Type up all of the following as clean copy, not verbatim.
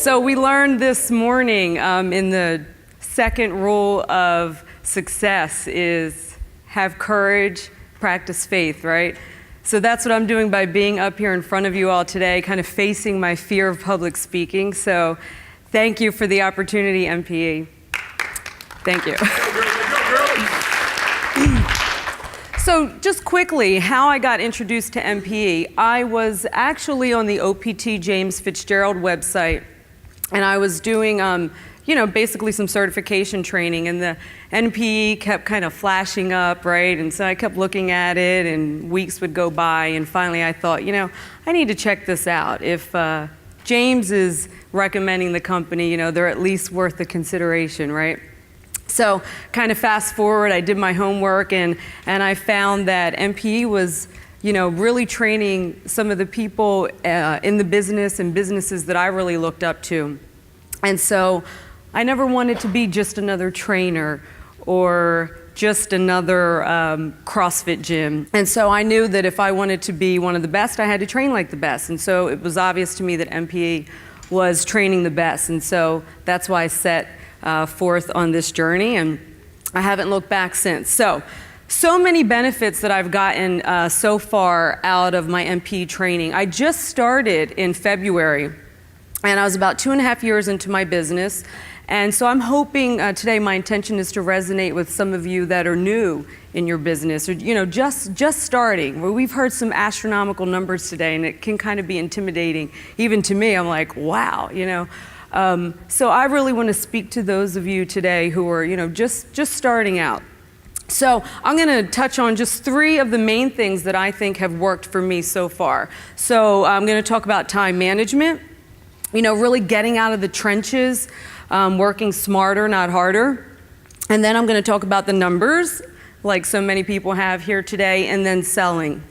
So we learned this morning in the second rule of success is have courage, practice faith, right? So that's what I'm doing by being up here in front of you all today, kind of facing my fear of public speaking. So thank you for the opportunity, MPE. Thank you. So just quickly, how I got introduced to MPE. I was actually on the OPT James Fitzgerald website, and I was doing, basically some certification training, and the NPE kept kind of flashing up, right? And so I kept looking at it, and weeks would go by, and finally I thought, I need to check this out. If James is recommending the company, they're at least worth the consideration, right? So kind of fast forward, I did my homework, and I found that MPE was, really training some of the people in the business and businesses that I really looked up to. And so I never wanted to be just another trainer or just another CrossFit gym. And so I knew that if I wanted to be one of the best, I had to train like the best. And so it was obvious to me that MPE was training the best. And so that's why I set forth on this journey, and I haven't looked back since. So many benefits that I've gotten so far out of my MPE training. I just started in February, and I was about 2.5 years into my business. And so I'm hoping today, my intention is to resonate with some of you that are new in your business, or just starting. Well, we've heard some astronomical numbers today, and it can kind of be intimidating. Even to me, I'm like, wow, So I really want to speak to those of you today who are, just starting out. So I'm going to touch on just 3 of the main things that I think have worked for me so far. So I'm going to talk about time management, really getting out of the trenches, working smarter, not harder. And then I'm going to talk about the numbers, like so many people have here today, and then selling.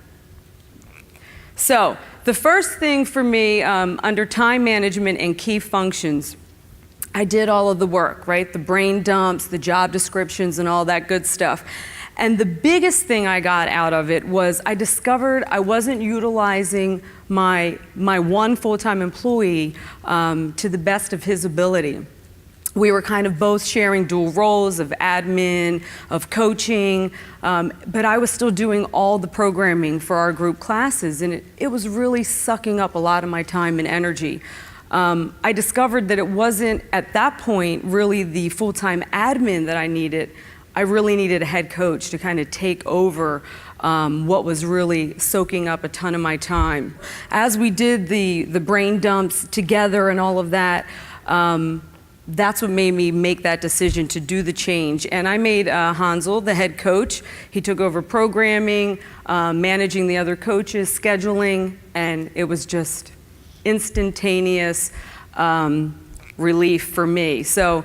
So the first thing for me, under time management and key functions, I did all of the work, right? The brain dumps, the job descriptions, and all that good stuff. And the biggest thing I got out of it was I discovered I wasn't utilizing my one full-time employee to the best of his ability. We were kind of both sharing dual roles of admin, of coaching, but I was still doing all the programming for our group classes, and it was really sucking up a lot of my time and energy. I discovered that it wasn't, at that point, really the full-time admin that I needed. I really needed a head coach to kind of take over what was really soaking up a ton of my time. As we did the brain dumps together and all of that, that's what made me make that decision to do the change. And I made Hansel the head coach. He took over programming, managing the other coaches, scheduling, and it was just instantaneous relief for me. So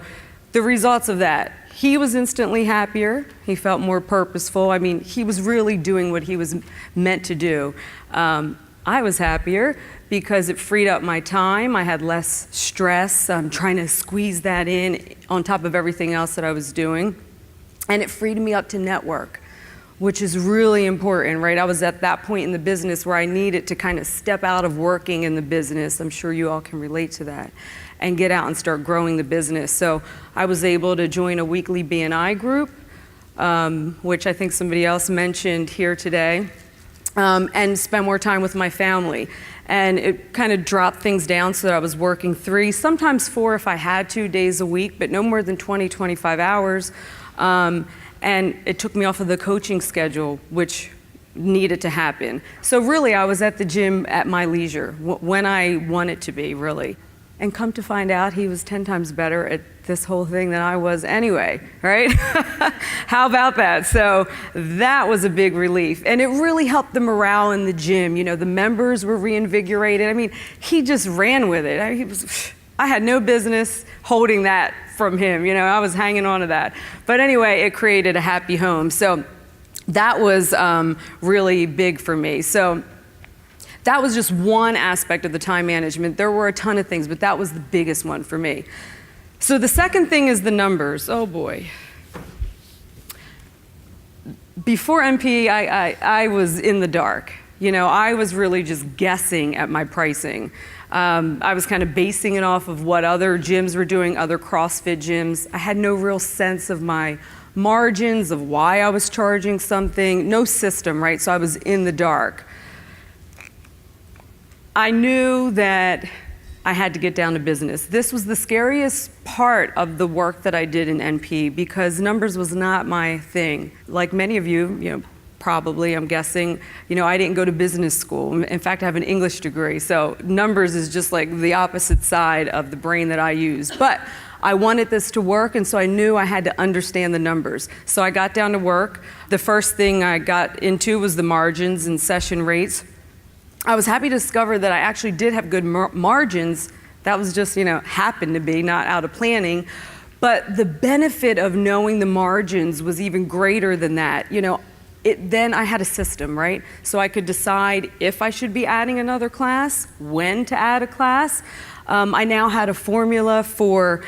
the results of that, he was instantly happier. He felt more purposeful. I mean, he was really doing what he was meant to do. I was happier because it freed up my time. I had less stress. I'm trying to squeeze that in on top of everything else that I was doing. And it freed me up to network, which is really important, right? I was at that point in the business where I needed to kind of step out of working in the business. I'm sure you all can relate to that, and get out and start growing the business. So I was able to join a weekly BNI group, which I think somebody else mentioned here today, and spend more time with my family. And it kind of dropped things down so that I was working 3, sometimes 4 if I had to, days a week, but no more than 20, 25 hours. And it took me off of the coaching schedule, which needed to happen. So really, I was at the gym at my leisure, when I wanted to be, really. And come to find out, he was 10 times better at this whole thing than I was anyway, right? How about that? So that was a big relief. And it really helped the morale in the gym. The members were reinvigorated. I mean, he just ran with it. I had no business holding that from him. I was hanging on to that. But anyway, it created a happy home. So that was really big for me. So that was just one aspect of the time management. There were a ton of things, but that was the biggest one for me. So the second thing is the numbers. Oh boy. Before MPE, I was in the dark. I was really just guessing at my pricing. I was kind of basing it off of what other gyms were doing, other CrossFit gyms. I had no real sense of my margins, of why I was charging something, no system, right? So I was in the dark. I knew that I had to get down to business. This was the scariest part of the work that I did in NP because numbers was not my thing. Like many of you, probably, I'm guessing, I didn't go to business school. In fact, I have an English degree, so numbers is just like the opposite side of the brain that I use. But I wanted this to work, and so I knew I had to understand the numbers. So I got down to work. The first thing I got into was the margins and session rates. I was happy to discover that I actually did have good margins. That was just, happened to be, not out of planning. But the benefit of knowing the margins was even greater than that. Then I had a system, right? So I could decide if I should be adding another class, when to add a class. I now had a formula for,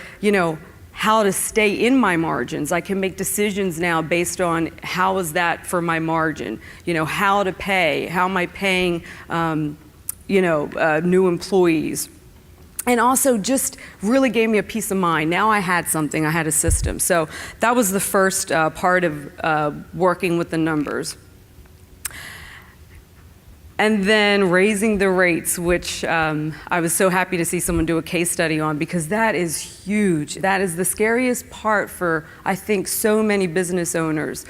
how to stay in my margins. I can make decisions now based on how is that for my margin, how to pay, how am I paying, new employees. And also just really gave me a peace of mind. Now I had something, I had a system. So that was the first part of working with the numbers. And then raising the rates, which I was so happy to see someone do a case study on because that is huge. That is the scariest part for, I think, so many business owners.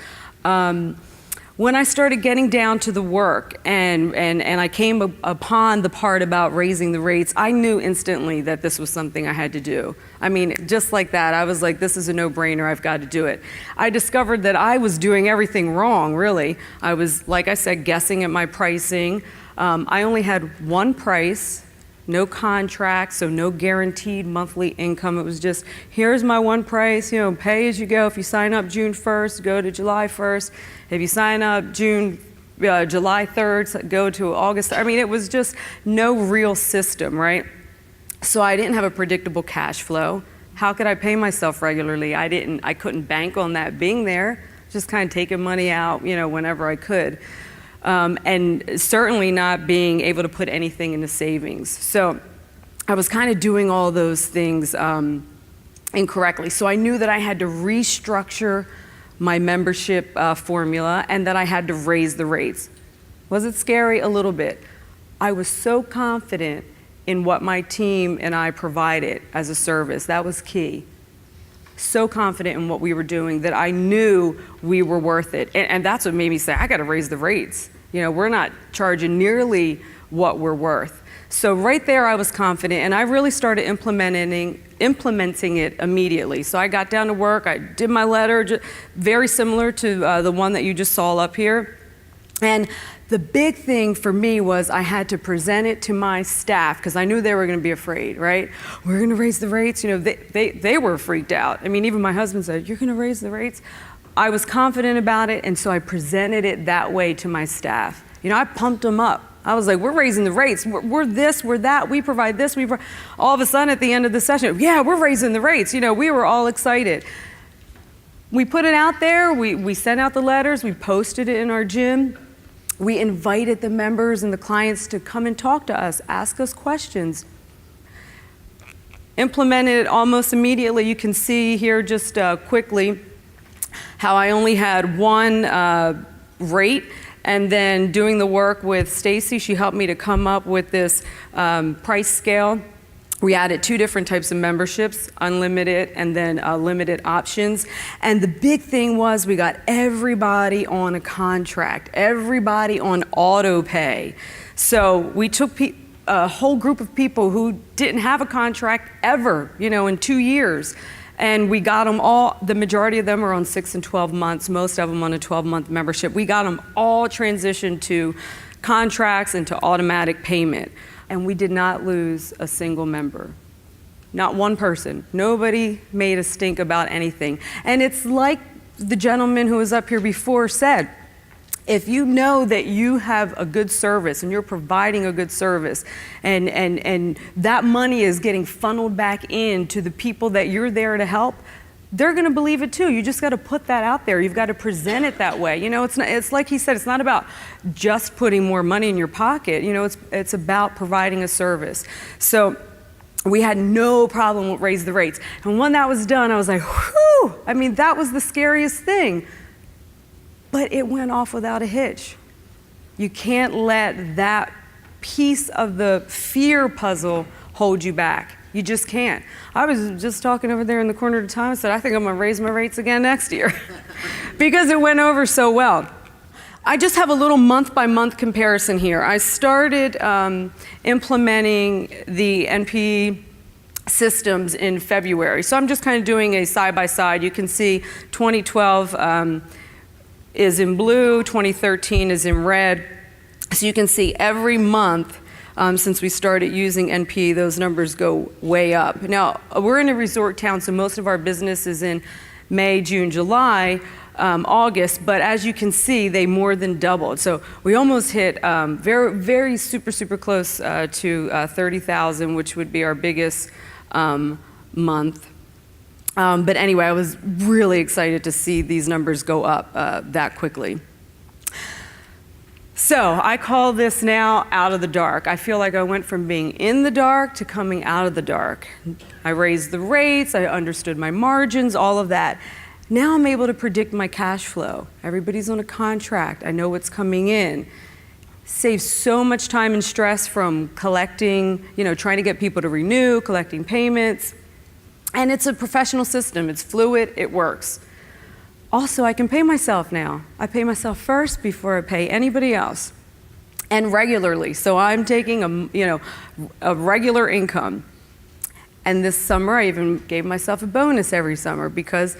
When I started getting down to the work and I came upon the part about raising the rates, I knew instantly that this was something I had to do. I mean, just like that, I was like, this is a no-brainer, I've got to do it. I discovered that I was doing everything wrong, really. I was, like I said, guessing at my pricing. I only had one price, no contract, so no guaranteed monthly income. It was just, here's my one price, pay as you go. If you sign up June 1st, go to July 1st. If you sign up July 3rd, go to August. I mean, it was just no real system, right? So I didn't have a predictable cash flow. How could I pay myself regularly? I couldn't bank on that being there, just kind of taking money out, whenever I could. And certainly not being able to put anything into savings. So I was kind of doing all those things incorrectly. So I knew that I had to restructure my membership formula and that I had to raise the rates. Was it scary? A little bit. I was so confident in what my team and I provided as a service. That was key. So confident in what we were doing that I knew we were worth it. And that's what made me say, I got to raise the rates. We're not charging nearly what we're worth. So right there I was confident, and I really started implementing it immediately. So I got down to work, I did my letter, very similar to the one that you just saw up here. And the big thing for me was I had to present it to my staff because I knew they were going to be afraid, right? We're going to raise the rates. They were freaked out. I mean, even my husband said, you're going to raise the rates? I was confident about it, and so I presented it that way to my staff. I pumped them up. I was like, we're raising the rates. We're this, we're that. We provide this. All of a sudden at the end of the session, yeah, we're raising the rates. We were all excited. We put it out there. We sent out the letters. We posted it in our gym. We invited the members and the clients to come and talk to us, ask us questions. Implemented it almost immediately. You can see here just quickly how I only had one rate, and then doing the work with Stacy, she helped me to come up with this price scale. We added 2 different types of memberships, unlimited and then limited options. And the big thing was we got everybody on a contract, everybody on auto pay. So we took a whole group of people who didn't have a contract ever, in 2 years. And we got them all, the majority of them are on 6 and 12 months, most of them on a 12-month membership. We got them all transitioned to contracts and to automatic payment. And we did not lose a single member. Not one person. Nobody made a stink about anything. And it's like the gentleman who was up here before said, if you know that you have a good service and you're providing a good service and that money is getting funneled back into the people that you're there to help, they're going to believe it too. You just got to put that out there. You've got to present it that way. You know, it's like he said, it's not about just putting more money in your pocket. You know, it's about providing a service. So we had no problem with raise the rates. And when that was done, I was like, whew, I mean, that was the scariest thing. But it went off without a hitch. You can't let that piece of the fear puzzle hold you back. You just can't. I was just talking over there in the corner at the time and said, I think I'm going to raise my rates again next year because it went over so well. I just have a little month-by-month comparison here. I started implementing the NPE systems in February. So I'm just kind of doing a side-by-side. You can see 2012 is in blue, 2013 is in red. So you can see every month since we started using NPE, those numbers go way up. Now, we're in a resort town, so most of our business is in May, June, July, August, but as you can see, they more than doubled. So we almost hit very super close to 30,000, which would be our biggest month. But anyway, I was really excited to see these numbers go up that quickly. So I call this now out of the dark. I feel like I went from being in the dark to coming out of the dark. I raised the rates, I understood my margins, all of that. Now I'm able to predict my cash flow. Everybody's on a contract. I know what's coming in. Saves so much time and stress from collecting, you know, trying to get people to renew, collecting payments. And it's a professional system. It's fluid, it works. Also, I can pay myself now. I pay myself first before I pay anybody else, and regularly. So I'm taking a regular income. And this summer, I even gave myself a bonus every summer because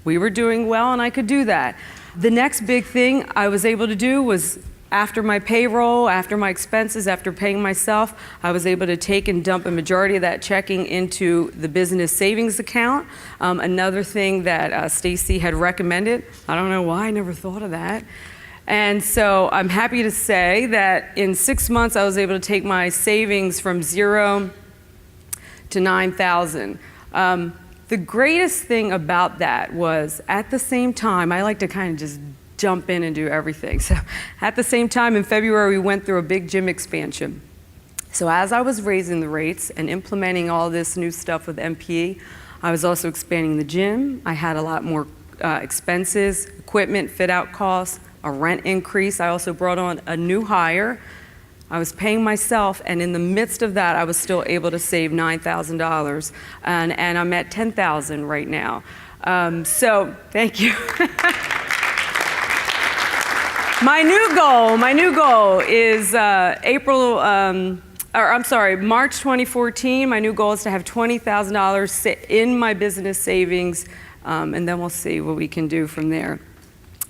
we were doing well and I could do that. The next big thing I was able to do was after my payroll, after my expenses, after paying myself, I was able to take and dump a majority of that checking into the business savings account. Another thing that Stacy had recommended, I don't know why I never thought of that. And so I'm happy to say that in 6 months I was able to take my savings from 0 to 9,000. The greatest thing about that was at the same time, I like to kind of just jump in and do everything. So at the same time in February, we went through a big gym expansion. So as I was raising the rates and implementing all this new stuff with NPE, I was also expanding the gym. I had a lot more expenses, equipment, fit out costs, a rent increase. I also brought on a new hire. I was paying myself, and in the midst of that, I was still able to save $9,000, and I'm at $10,000 right now. So thank you. My new goal is March 2014. My new goal is to have $20,000 in my business savings, and then we'll see what we can do from there.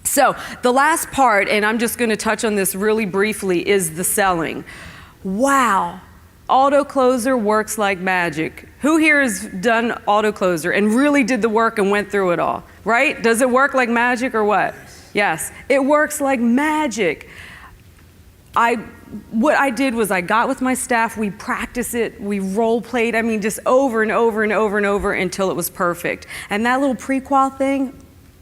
So the last part, and I'm just going to touch on this really briefly, is the selling. Wow, auto closer works like magic. Who here has done auto closer and really did the work and went through it all, right? Does it work like magic or what? Yes, it works like magic. What I did was I got with my staff, we practiced it, we role played, just over and over and over and over until it was perfect. And that little pre-qual thing,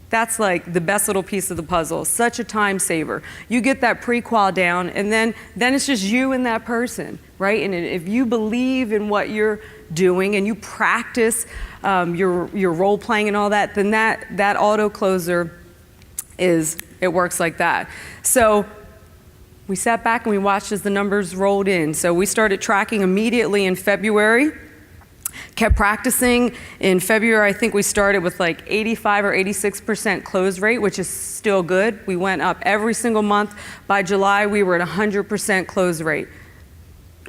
that's like the best little piece of the puzzle, such a time saver. You get that pre-qual down, and then it's just you and that person, right? And if you believe in what you're doing and you practice your role playing and all that, then that auto closer it works like that. So we sat back and we watched as the numbers rolled in. So we started tracking immediately in February, kept practicing. In February, I think we started with like 85 or 86% close rate, which is still good. We went up every single month. By July, we were at 100% close rate.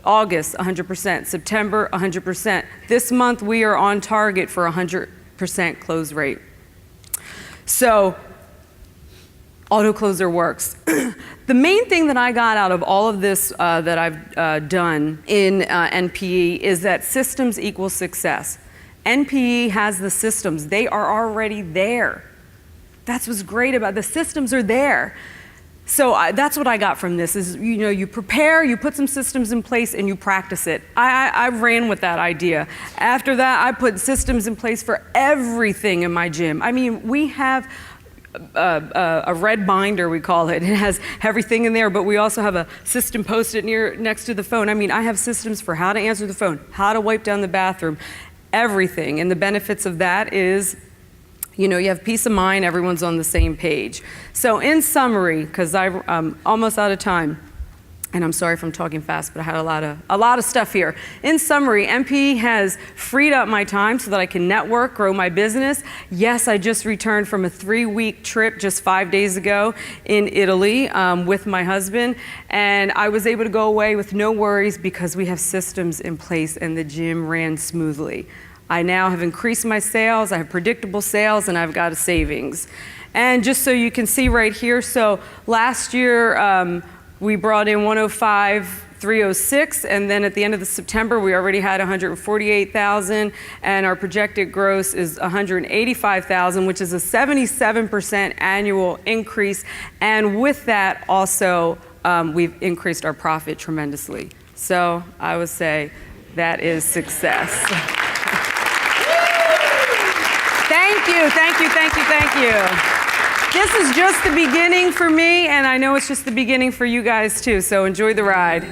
August, 100%. September, 100%. This month, we are on target for 100% close rate. So auto closer works. The main thing that I got out of all of this that I've done in NPE is that systems equal success. NPE has the systems. They are already there. That's what's great about it. The systems are there. So that's what I got from this is, you prepare, you put some systems in place, and you practice it. I ran with that idea. After that, I put systems in place for everything in my gym. I mean, we have a red binder, we call it. It has everything in there, but we also have a system posted next to the phone. I mean, I have systems for how to answer the phone, how to wipe down the bathroom, everything. And the benefits of that is, you have peace of mind, everyone's on the same page. So in summary, because I'm almost out of time, and I'm sorry if I'm talking fast, but I had a lot of stuff here. In summary, MPE has freed up my time so that I can network, grow my business. Yes, I just returned from a 3-week trip just 5 days ago in Italy with my husband, and I was able to go away with no worries because we have systems in place and the gym ran smoothly. I now have increased my sales, I have predictable sales, and I've got a savings. And just so you can see right here, so last year, we brought in 105,306, and then at the end of the September, we already had 148,000, and our projected gross is 185,000, which is a 77% annual increase. And with that, also, we've increased our profit tremendously. So I would say that is success. Thank you, thank you, thank you, thank you. This is just the beginning for me, and I know it's just the beginning for you guys too, so enjoy the ride.